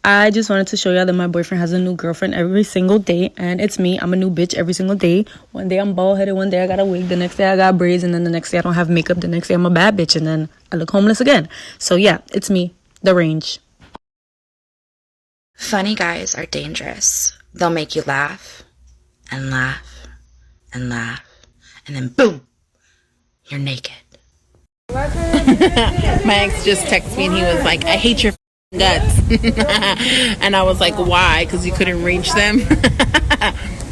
I just wanted to show y'all that my boyfriend has a new girlfriend every single day, and it's me. I'm a new bitch every single day. One day I'm bald-headed, one day I got a wig, the next day I got braids, and then the next day I don't have makeup, the next day I'm a bad bitch, and then I look homeless again. So yeah, it's me, the range. Funny guys are dangerous. They'll make you laugh and laugh and laugh, and then boom, you're naked. My ex just texted me and he was like, I hate your guts. And I was like, why? Because you couldn't reach them.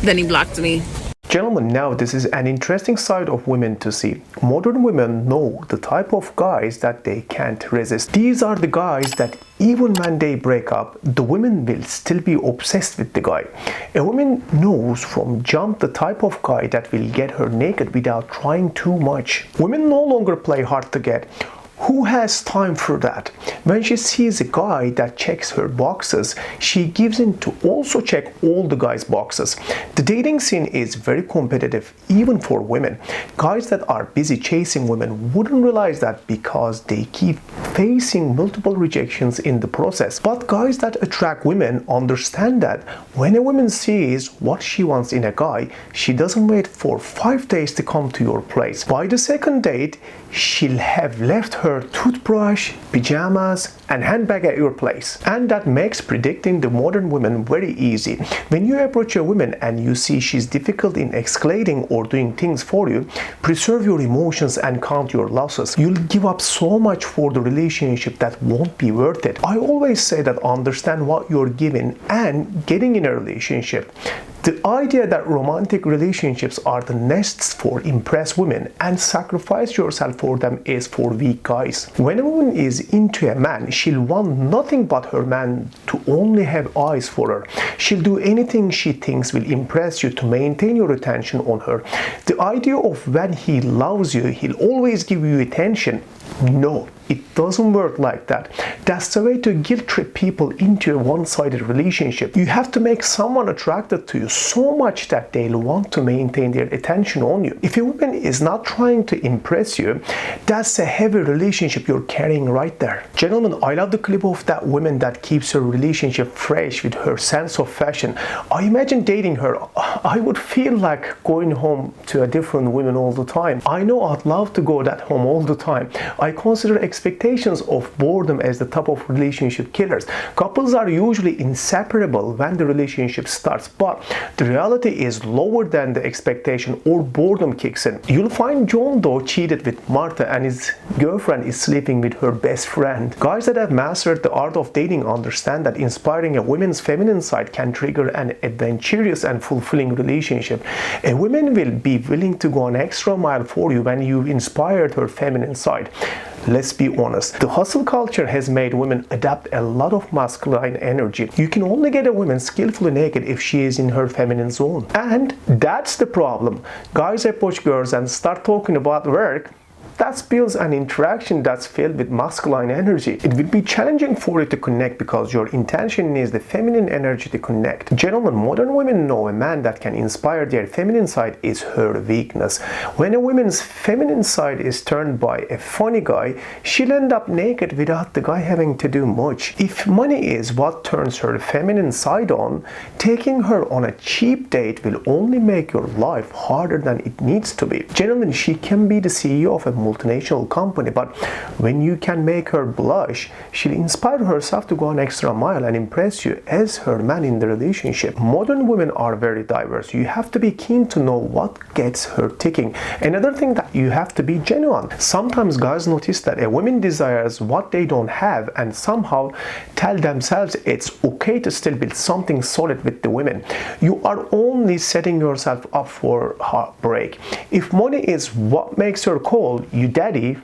Then he blocked me. Gentlemen, now this is an interesting side of women to see. Modern women know the type of guys that they can't resist. These are the guys that even when they break up, the women will still be obsessed with the guy. A woman knows from jump the type of guy that will get her naked without trying too much. Women no longer play hard to get. Who has time for that? When she sees a guy that checks her boxes, she gives in to also check all the guys' boxes. The dating scene is very competitive, even for women. Guys that are busy chasing women wouldn't realize that because they keep facing multiple rejections in the process. But guys that attract women understand that when a woman sees what she wants in a guy, she doesn't wait for 5 days to come to your place. By the second date, she'll have left her toothbrush, pajamas, and handbag at your place. And that makes predicting the modern woman very easy. When you approach a woman and you see she's difficult in escalating or doing things for you, preserve your emotions and count your losses. You'll give up so much for the relationship that won't be worth it. I always say that understand what you're giving and getting in a relationship. The idea that romantic relationships are the nests for impressed women and sacrifice yourself for them is for weak guys. When a woman is into a man, she'll want nothing but her man to only have eyes for her. She'll do anything she thinks will impress you to maintain your attention on her. The idea of when he loves you, he'll always give you attention. No, it doesn't work like that. That's the way to guilt trip people into a one-sided relationship. You have to make someone attracted to you so much that they'll want to maintain their attention on you. If a woman is not trying to impress you, that's a heavy relationship you're carrying right there. Gentlemen, I love the clip of that woman that keeps her relationship fresh with her sense of fashion. I imagine dating her. I would feel like going home to a different woman all the time. I know I'd love to go that home all the time. I consider expectations of boredom as the top of relationship killers. Couples are usually inseparable when the relationship starts, but the reality is lower than the expectation or boredom kicks in. You'll find John Doe cheated with Martha and his girlfriend is sleeping with her best friend. Guys that have mastered the art of dating understand that inspiring a woman's feminine side can trigger an adventurous and fulfilling relationship. A woman will be willing to go an extra mile for you when you've inspired her feminine side. Let's be honest, the hustle culture has made women adapt a lot of masculine energy. You can only get a woman skillfully naked if she is in her feminine zone. And that's the problem. Guys approach girls and start talking about work. That builds an interaction that's filled with masculine energy. It will be challenging for you to connect because your intention is the feminine energy to connect. Gentlemen, modern women know a man that can inspire their feminine side is her weakness. When a woman's feminine side is turned by a funny guy, she'll end up naked without the guy having to do much. If money is what turns her feminine side on, taking her on a cheap date will only make your life harder than it needs to be. Gentlemen, she can be the CEO of a multinational company, but when you can make her blush, she'll inspire herself to go an extra mile and impress you as her man in the relationship. Modern women are very diverse. You have to be keen to know what gets her ticking. Another thing that you have to be genuine. Sometimes guys notice that a woman desires what they don't have and somehow tell themselves it's okay to still build something solid with the women. You are only setting yourself up for heartbreak. If money is what makes her call you daddy,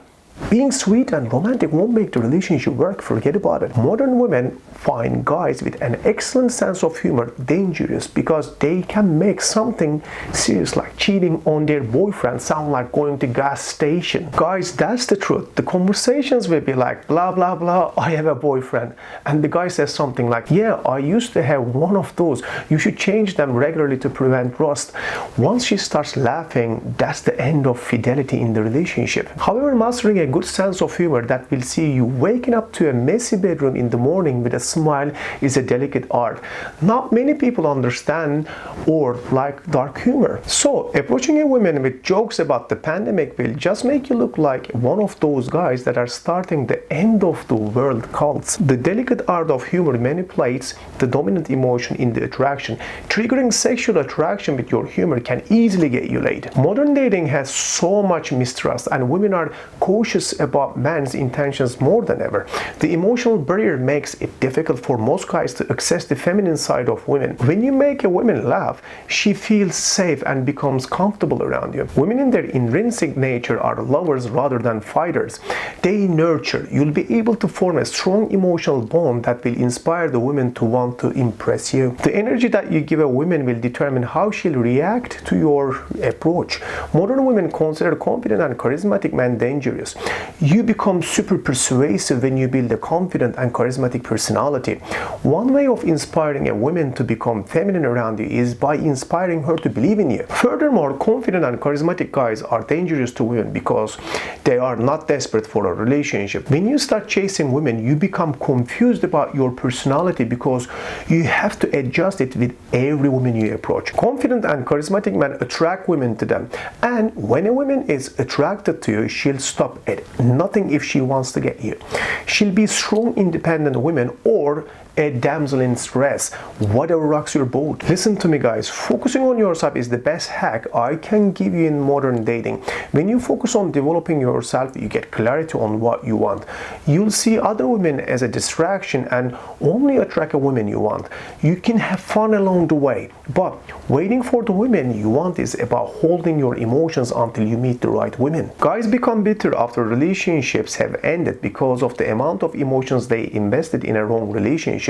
being sweet and romantic won't make the relationship work. Forget about it. Modern women find guys with an excellent sense of humor dangerous because they can make something serious like cheating on their boyfriend sound like going to gas station. Guys, that's the truth. The conversations will be like blah blah blah, I have a boyfriend, and the guy says something like, yeah, I used to have one of those, you should change them regularly to prevent rust. Once she starts laughing, that's the end of fidelity in the relationship. However, mastering a a good sense of humor that will see you waking up to a messy bedroom in the morning with a smile is a delicate art. Not many people understand or like dark humor. So approaching a woman with jokes about the pandemic will just make you look like one of those guys that are starting the end of the world cults. The delicate art of humor manipulates the dominant emotion in the attraction. Triggering sexual attraction with your humor can easily get you laid. Modern dating has so much mistrust, and women are cautious about men's intentions more than ever. The emotional barrier makes it difficult for most guys to access the feminine side of women. When you make a woman laugh, she feels safe and becomes comfortable around you. Women in their intrinsic nature are lovers rather than fighters. They nurture. You'll be able to form a strong emotional bond that will inspire the woman to want to impress you. The energy that you give a woman will determine how she'll react to your approach. Modern women consider confident and charismatic men dangerous. You become super persuasive when you build a confident and charismatic personality. One way of inspiring a woman to become feminine around you is by inspiring her to believe in you. Furthermore, confident and charismatic guys are dangerous to women because they are not desperate for a relationship. When you start chasing women, you become confused about your personality because you have to adjust it with every woman you approach. Confident and charismatic men attract women to them, and when a woman is attracted to you, she'll stop at nothing if she wants to get you. She'll be strong, independent woman or a damsel in distress, whatever rocks your boat. Listen to me guys, focusing on yourself is the best hack I can give you in modern dating. When you focus on developing yourself, you get clarity on what you want. You'll see other women as a distraction and only attract a woman you want. You can have fun along the way, but waiting for the women you want is about holding your emotions until you meet the right women. Guys become bitter after relationships have ended because of the amount of emotions they invested in a wrong relationship.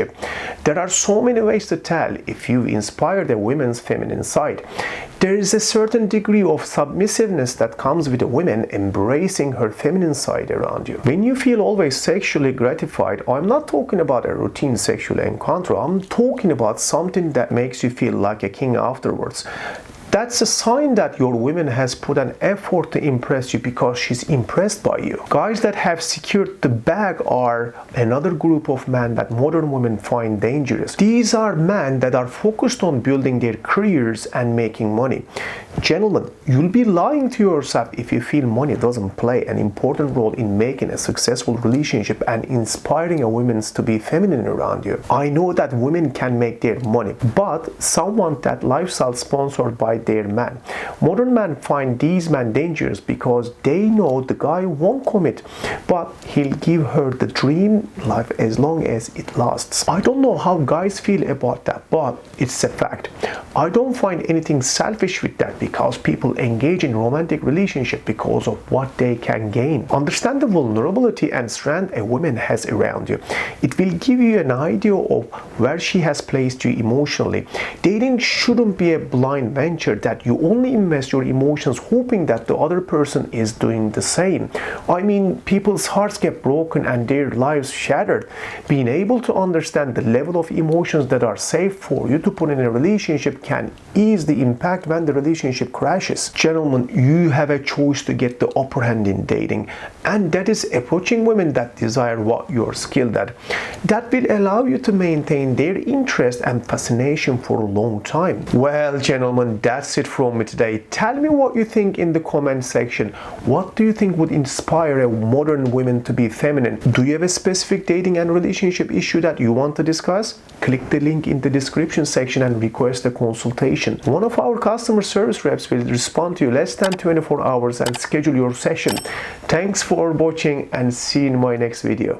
There are so many ways to tell if you've inspired a woman's feminine side. There is a certain degree of submissiveness that comes with a woman embracing her feminine side around you. When you feel always sexually gratified, I'm not talking about a routine sexual encounter, I'm talking about something that makes you feel like a king afterwards. That's a sign that your woman has put an effort to impress you because she's impressed by you. Guys that have secured the bag are another group of men that modern women find dangerous. These are men that are focused on building their careers and making money. Gentlemen, you'll be lying to yourself if you feel money doesn't play an important role in making a successful relationship and inspiring a woman to be feminine around you. I know that women can make their money, but some want that lifestyle sponsored by their man. Modern men find these men dangerous because they know the guy won't commit, but he'll give her the dream life as long as it lasts. I don't know how guys feel about that, but it's a fact. I don't find anything selfish with that because people engage in romantic relationship because of what they can gain. Understand the vulnerability and strength a woman has around you. It will give you an idea of where she has placed you emotionally. Dating shouldn't be a blind venture that you only invest your emotions hoping that the other person is doing the same. I mean, people's hearts get broken and their lives shattered. Being able to understand the level of emotions that are safe for you to put in a relationship can ease the impact when the relationship crashes. Gentlemen, you have a choice to get the upper hand in dating, and that is approaching women that desire what you're skilled at. That will allow you to maintain their interest and fascination for a long time. Well, gentlemen, that's it from me today. Tell me what you think in the comment section. What do you think would inspire a modern woman to be feminine? Do you have a specific dating and relationship issue that you want to discuss? Click the link in the description section and request a consultation. One of our customer service reps will respond to you less than 24 hours and schedule your session. Thanks for watching and see you in my next video.